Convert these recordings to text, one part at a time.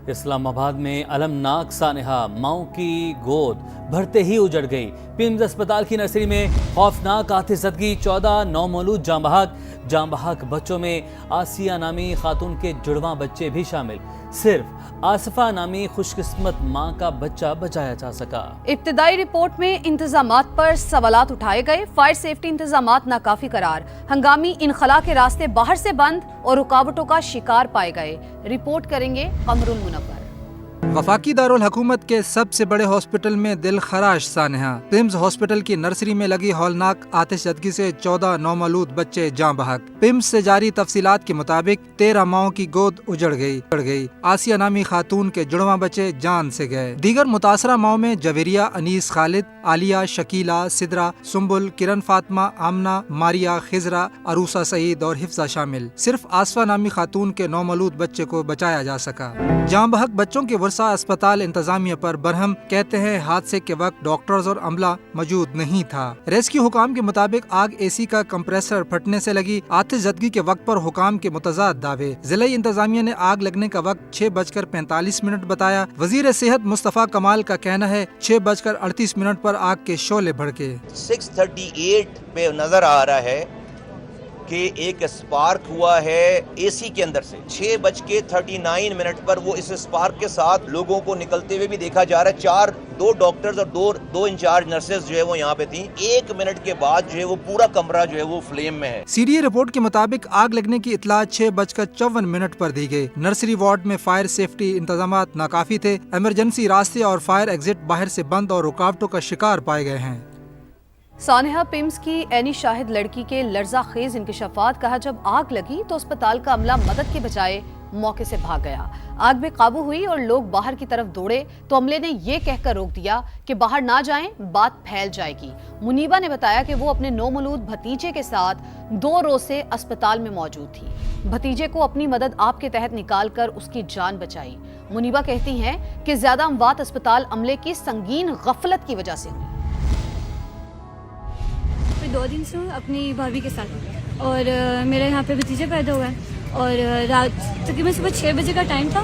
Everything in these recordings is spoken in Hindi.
इस्लामाबाद में अलमनाक सानहा माओ की गोद भरते ही उजड़ गई। पिम्स अस्पताल की नर्सरी में खौफनाक आतिशज़दगी, 14 नौमौलूद जांबहक बच्चों में आसिया नामी खातून के जुड़वां बच्चे भी शामिल। सिर्फ आसफा नामी खुशकिस्मत मां का बच्चा बचाया जा सका। इब्तिदाई रिपोर्ट में इंतजामात पर सवालात उठाए गए। फायर सेफ्टी इंतजामात नाकाफी करार, हंगामी इनखला के रास्ते बाहर से बंद और रुकावटों का शिकार पाए गए। रिपोर्ट करेंगे कमरुल मुनव्वर। वफाकी दारुल हुकूमत के सबसे बड़े हॉस्पिटल में दिल खराश सानहा। पिम्स हॉस्पिटल की नर्सरी में लगी हौलनाक आतिशज़दगी से 14 नौमौलूद बच्चे जाँ बहक। पिम्स से जारी तफसीलात के मुताबिक 13 माओं की गोद उजड़ गई। आसिया नामी खातून के जुड़वां बच्चे जान से गए। दीगर मुतासरा माओं में जवेरिया, अनीस, खालिद, आलिया, शकीला, सिद्रा, सुम्बुल, किरण, फातिमा, आमना, मारिया, खिजरा, अरूसा सईद और हिफ्जा शामिल। सिर्फ आसफा नामी खातून के नौमौलूद बच्चे को बचाया जा सका। जाँ बहक बच्चों के वर्षा अस्पताल इंतजामिया पर बरहम, कहते हैं हादसे के वक्त डॉक्टर्स और अमला मौजूद नहीं था। रेस्क्यू हुकाम के मुताबिक आग एसी का कंप्रेसर फटने से लगी। आतिशज़दगी के वक्त पर हुकाम के मुतज़ाद दावे। जिला इंतजामिया ने आग लगने का वक्त 6:45 बताया। वजीर सेहत मुस्तफ़ा कमाल का कहना है 6:38 पर आग के शोले भड़के। 6:38 पे नजर आ रहा है कि एक स्पार्क हुआ है एसी के अंदर से। 6:39 पर वो इस स्पार्क के साथ लोगों को निकलते हुए भी देखा जा रहा है। दो डॉक्टर्स और दो इंचार्ज नर्सेज जो है वो यहाँ पे थी। 1 मिनट के बाद जो है वो पूरा कमरा जो है वो फ्लेम में है। सीडीए रिपोर्ट के मुताबिक आग लगने की इतला 6:54 पर दी गई। नर्सरी वार्ड में फायर सेफ्टी इंतजामात नाकाफी थे। इमरजेंसी रास्ते और फायर एग्जिट बाहर से बंद और रुकावटों का शिकार पाए गए हैं। सानहा पिम्स की एनी शाहिद लड़की के लर्जा खेज इंकशाफात। कहा जब आग लगी तो अस्पताल का अमला मदद के बजाय मौके से भाग गया। आग में काबू हुई और लोग बाहर की तरफ दौड़े तो अमले ने यह कहकर रोक दिया कि बाहर ना जाएं, बात फैल जाएगी। मुनीबा ने बताया कि वो अपने नौमौलूद भतीजे के साथ 2 रोज से अस्पताल में मौजूद थी। भतीजे को अपनी मदद आप के तहत निकाल कर उसकी जान बचाई। मुनीबा कहती हैं कि ज्यादा अमवात अस्पताल अमले की संगीन गफलत की वजह से हुई। 2 दिन से अपनी भाभी के साथ और मेरा यहाँ पे भतीजा पैदा हुआ है और रात तकरीबन सुबह 6 बजे का टाइम था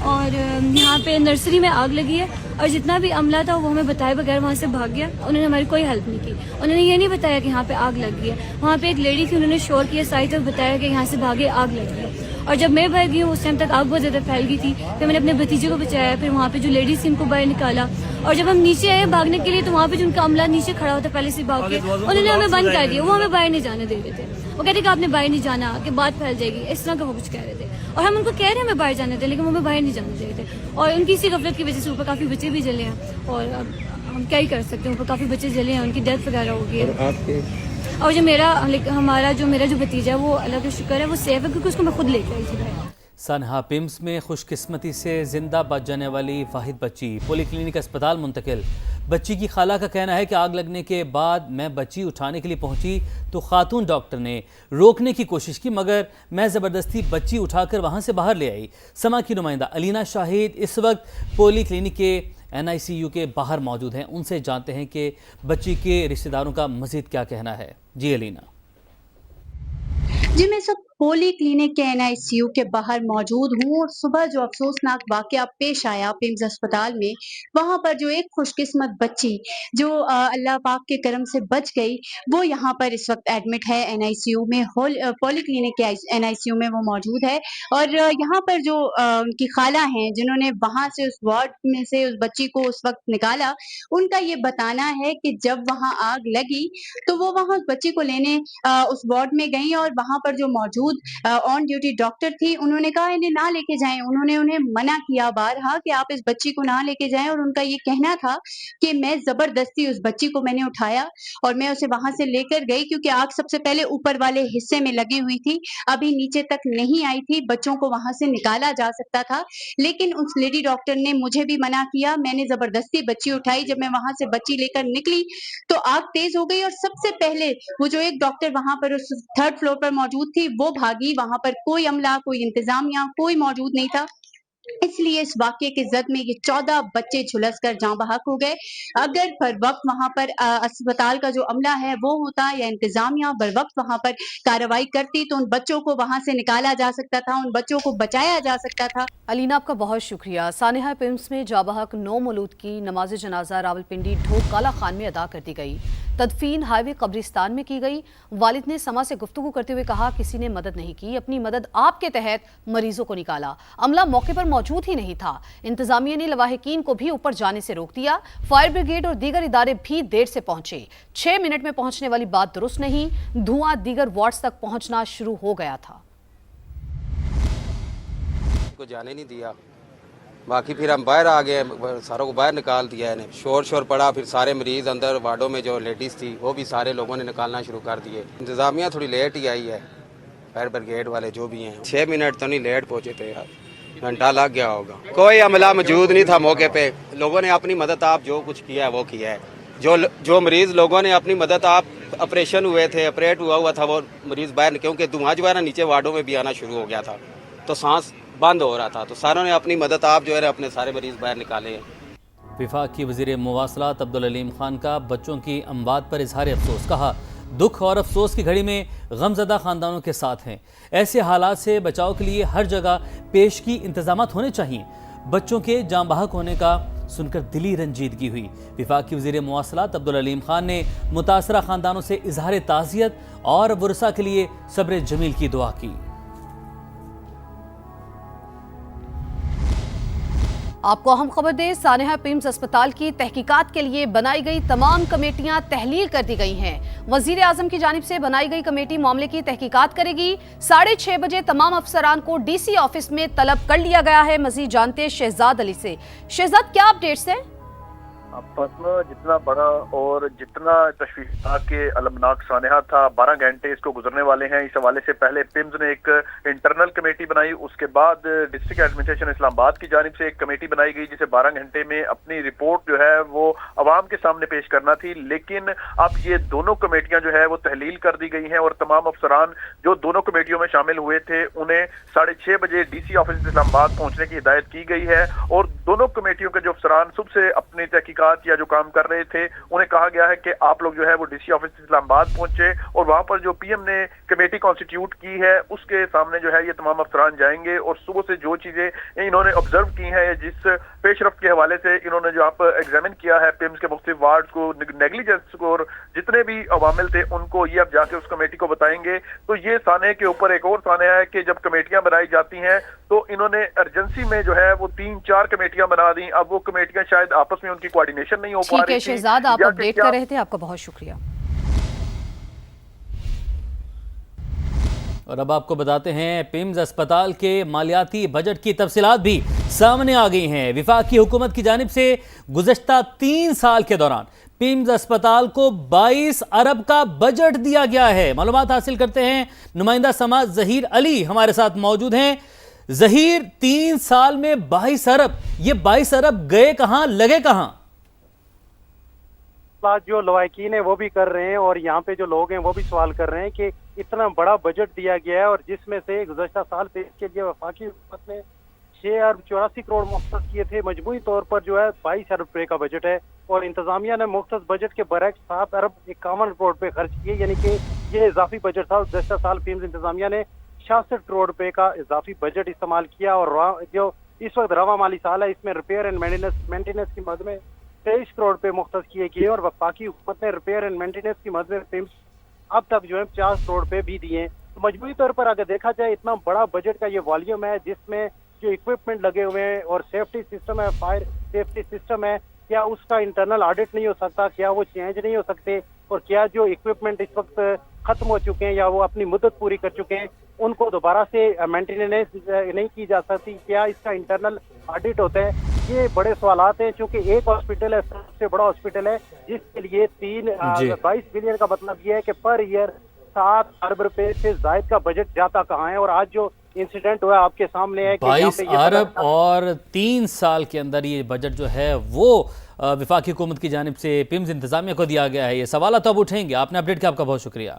और यहाँ पे नर्सरी में आग लगी है और जितना भी अमला था वो हमें बताए बगैर वहाँ से भाग गया। उन्होंने हमारी कोई हेल्प नहीं की। उन्होंने ये नहीं बताया कि यहाँ पे आग लग गई है। वहाँ पे एक लेडी थी, उन्होंने शोर किया साइड तक, बताया कि यहाँ से भागे, आग लग गई है। और जब मैं भाग गई हूँ उस टाइम तक आग बहुत ज़्यादा फैल गई थी। फिर मैंने अपने भतीजे को बचाया, फिर वहाँ पे जो लेडीज थी उनको बाहर निकाला और जब हम नीचे आए भागने के लिए तो वहाँ पे जो उनका अमला नीचे खड़ा होता पहले से भाग के, उन्होंने हमें बंद कर दिया। वो हमें बाहर नहीं जाने दे रहे थे। वो कहते कि आपने बाहर नहीं जाना, कि बात फैल जाएगी, इस तरह का वो कुछ कह रहे थे। और हम उनको कह रहे हैं हमें बाहर जाने थे, लेकिन वो हमें बाहर नहीं जाने दे रहे थे। और उनकी इसी गफलत की वजह से ऊपर काफ़ी बच्चे भी जले हैं और अब हम क्या ही कर सकते हैं। ऊपर काफ़ी बच्चे जले हैं, उनकी डेथ वगैरह हो गई है। और जो मेरा जो भतीजा है वो अल्लाह का शुक्र है वो सेफ है, क्योंकि उसको मैं खुद लेके आई थी। सानहा पिम्स में खुशकिस्मती से जिंदा बच जाने वाली वाहिद बच्ची पॉलीक्लिनिक अस्पताल मुंतकिल। बच्ची की खाला का कहना है कि आग लगने के बाद मैं बच्ची उठाने के लिए पहुंची तो खातून डॉक्टर ने रोकने की कोशिश की, मगर मैं ज़बरदस्ती बच्ची उठाकर वहां से बाहर ले आई। समा की नुमाइंदा अलीना शाहिद इस वक्त पॉलीक्लिनिक के NICU के बाहर मौजूद हैं। उनसे जानते हैं कि बच्ची के रिश्तेदारों का मजीद क्या कहना है। जी अलीना। जी, मैं सब पोली क्लिनिक के NICU के बाहर मौजूद हूँ और सुबह जो अफसोसनाक वाकया पेश आया पिम्स अस्पताल में, वहाँ पर जो एक खुशकिस्मत बच्ची जो अल्लाह पाक के करम से बच गई, वो यहाँ पर इस वक्त एडमिट है NICU में। पोली क्लिनिक के NICU में वो मौजूद है और यहाँ पर जो उनकी खाला हैं जिन्होंने वहाँ से उस वार्ड में से उस बच्ची को उस वक्त निकाला, उनका ये बताना है कि जब वहाँ आग लगी तो वो वहाँ उस बच्ची को लेने उस वार्ड में गई और वहाँ पर जो मौजूद ऑन ड्यूटी डॉक्टर थी, उन्होंने कहा इन्हें ना लेके जाएं। उन्होंने उन्हें मना किया बारहा कि आप इस बच्ची को ना लेके जाएं और उनका ये कहना था कि मैं जबरदस्ती उस बच्ची को मैंने उठाया और मैं उसे वहां से लेकर गई, क्योंकि आग सबसे पहले ऊपर वाले हिस्से में लगी हुई थी, अभी नीचे तक नहीं आई थी। बच्चों को वहां से निकाला जा सकता था, लेकिन उस लेडी डॉक्टर ने मुझे भी मना किया। मैंने जबरदस्ती बच्ची उठाई। जब मैं वहां से बच्ची लेकर निकली तो आग तेज हो गई और सबसे पहले वो जो एक डॉक्टर वहां पर उस 3rd फ्लोर पर मौजूद थी वो भागी। वहां पर कोई अमला, कोई इंतजामिया, कोई मौजूद नहीं था। इसलिए इस वाकये की जद में ये 14 बच्चे झुलस कर जाँ बहक हो गए। अगर बर वक्त वहां पर अस्पताल का जो अमला है वो होता या इंतजामिया बर वक्त वहां पर कार्रवाई करती तो उन बच्चों को वहां से निकाला जा सकता था, उन बच्चों को बचाया जा सकता था। अलीना, आपका बहुत शुक्रिया। सानेहा पिम्स में जाबहक 9 मौलूद की नमाज जनाजा रावलपिंडी ढोक काला खान में अदा कर दी गई। तदफीन हाईवे कब्रिस्तान में की गई। वालिद ने समा से गुफ्तगू करते हुए कहा, किसी ने मदद नहीं की, अपनी मदद आपके तहत मरीजों को निकाला। अमला मौके पर मौजूद ही नहीं था। इंतजामिया ने लवाहिकीन को भी ऊपर जाने से रोक दिया। फायर ब्रिगेड और दीगर इदारे भी देर से पहुंचे। 6 मिनट में पहुंचने वाली बात दुरुस्त नहीं, धुआं दीगर वार्ड्स तक पहुंचना शुरू हो गया था। को जाने नहीं दिया, बाकी फिर हम बाहर आ गए, सारों को बाहर निकाल दिया है। शोर पड़ा, फिर सारे मरीज अंदर वार्डों में जो लेडीज़ थी वो भी सारे लोगों ने निकालना शुरू कर दिए। इंतज़ामिया थोड़ी लेट ही आई है, फायर ब्रिगेड वाले जो भी हैं 6 मिनट तो नहीं लेट पहुँचे थे यार, घंटा लग गया होगा। कोई अमला मौजूद नहीं था मौके पे। लोगों ने अपनी मदद आप जो कुछ किया है वो किया है। जो मरीज़ लोगों ने अपनी मदद आप ऑपरेशन हुए थे, ऑपरेट हुआ था वो मरीज़ बाहर, क्योंकि धुआं जो है ना नीचे वार्डों में भी आना शुरू हो गया था तो सांस बंद हो रहा था, तो सारों ने अपनी मदद आप जो है अपने सारे मरीज बाहर निकाले हैं। विफाक की वज़ीर मुवासलात अब्दुल अलीम खान का बच्चों की अमवात पर इजहार अफसोस। कहा, दुख और अफसोस की घड़ी में गमज़दा ख़ानदानों के साथ हैं। ऐसे हालात से बचाव के लिए हर जगह पेशगी इंतजामात होने चाहिए। बच्चों के जाँ बहक होने का सुनकर दिली रंजीदगी हुई। विफाक की वज़ीर मुवासलात अब्दुल अलीम खान ने मुतासरा ख़ानदानों से इजहार ताज़ियत और वरसा के लिए सब्र जमील की दुआ की। आपको अहम खबर दें, सानेहा पिम्स अस्पताल की तहकीकात के लिए बनाई गई तमाम कमेटियां तहलील कर दी गई हैं। वजीर आजम की जानिब से बनाई गई कमेटी मामले की तहकीकात करेगी। 6:30 बजे तमाम अफसरान को डीसी ऑफिस में तलब कर लिया गया है। मजीद जानते हैं शहजाद अली से। शहजाद, क्या अपडेट्स है? फतवा जितना बड़ा और जितना तशवीशनाक के अलमनाक सानेहा था, 12 घंटे इसको गुजरने वाले हैं। इस हवाले से पहले पिम्स ने एक इंटरनल कमेटी बनाई, उसके बाद डिस्ट्रिक्ट एडमिनिस्ट्रेशन इस्लामाबाद की जानिब से एक कमेटी बनाई गई जिसे 12 घंटे में अपनी रिपोर्ट जो है वो अवाम के सामने पेश करना थी। लेकिन अब ये दोनों कमेटियां जो है वो तहलील कर दी गई हैं और तमाम अफसरान जो दोनों कमेटियों में शामिल हुए थे उन्हें 6:30 बजे डीसी ऑफिस इस्लामाबाद पहुंचने की हिदायत की गई है। और दोनों कमेटियों के जो अफसरान सुबह से अपनी तहकीकात या जो काम कर रहे थे उन्हें कहा गया है कि आप लोग जो है वो डीसी ऑफिस इस्लामाबाद पहुंचे और वहां पर जो पीएम ने कमेटी कॉन्स्टिट्यूट की है उसके सामने जो है ये तमाम अफसरान जाएंगे और सुबह से जो चीजें इन्होंने ऑब्जर्व की हैं, जिस पेशरफ्त के हवाले से इन्होंने जो आप एग्जामिन किया है पिम्स के मुख्तलिफ वार्ड को, नेग्लिजेंस को और जितने भी अवामिल थे उनको ये अब जाके उस कमेटी को बताएंगे। तो ये साने के ऊपर एक और साने है कि जब कमेटियां बनाई जाती हैं तो इन्होंने अर्जेंसी में जो है वो 3-4 कमेटियां बना दी। अब वो कमेटियां शायद आपस में उनकी कोऑर्डिनेशन नहीं हो पा रही थी। ठीक है शहजाद, आप अपडेट कर रहे थे, आपका बहुत शुक्रिया। और अब आपको बताते हैं पिम्स अस्पताल के मालियाती बजट की तफसीलात भी सामने आ गई हैं। विफाक की हुकूमत की जानिब से गुज़श्ता 3 साल के दौरान पिम्स अस्पताल को 22 अरब का बजट दिया गया है। मालूमात हासिल करते हैं, नुमाइंदा समाज जहीर अली हमारे साथ मौजूद हैं। जहीर, 3 साल में 22 अरब, ये 22 अरब गए कहां, लगे कहां? बात जो लवाकिन है वो भी कर रहे हैं और यहाँ पे जो लोग हैं वो भी सवाल कर रहे हैं कि इतना बड़ा बजट दिया गया है और जिसमें से गुज़श्ता साल पेश के लिए वफाकी हुकूमत ने 6 अरब 84 करोड़ मुख्तस किए थे। मजमूई तौर पर जो है 22 अरब रुपए का बजट है और इंतजामिया ने मुख्तस बजट के बरक्स 7 अरब 51 करोड़ रुपए खर्च किए, यानी कि ये इजाफी बजट था। गुज़श्ता साल पिम्स इंतजामिया ने 66 करोड़ रुपए का इजाफी बजट इस्तेमाल किया और जो इस वक्त रवा माली साल है इसमें रिपेयर एंड मेंटेनेंस की मद में 23 करोड़ रुपए मुख्तस किए गए और वफाकी हुकूमत ने रिपेयर एंड मेंटेनेंस की मद में पिम्स अब तक जो है 50 करोड़ रुपए भी दिए। तो मजबूरी तौर पर अगर देखा जाए इतना बड़ा बजट का ये वॉल्यूम है जिसमें जो इक्विपमेंट लगे हुए हैं और सेफ्टी सिस्टम है, फायर सेफ्टी सिस्टम है, क्या उसका इंटरनल ऑडिट नहीं हो सकता, क्या वो चेंज नहीं हो सकते और क्या जो इक्विपमेंट इस वक्त खत्म हो चुके हैं या वो अपनी मुद्दत पूरी कर चुके हैं उनको दोबारा से मेंटेनेंस नहीं की जा सकती, क्या इसका इंटरनल ऑडिट होता है? ये बड़े सवालात हैं। चूंकि एक हॉस्पिटल है, सबसे बड़ा हॉस्पिटल है जिसके लिए 22 बिलियन का मतलब ये है कि पर ईयर 7 अरब रुपए से जायद का बजट जाता कहाँ है। और आज जो इंसिडेंट हुआ आपके सामने है कि 22 अरब और 3 साल के अंदर ये बजट जो है वो विफाकी हुकूमत की जानिब से पिम्स इंतजामिया को दिया गया है। ये सवाल तो अब उठेंगे। आपने अपडेट किया, आपका बहुत शुक्रिया।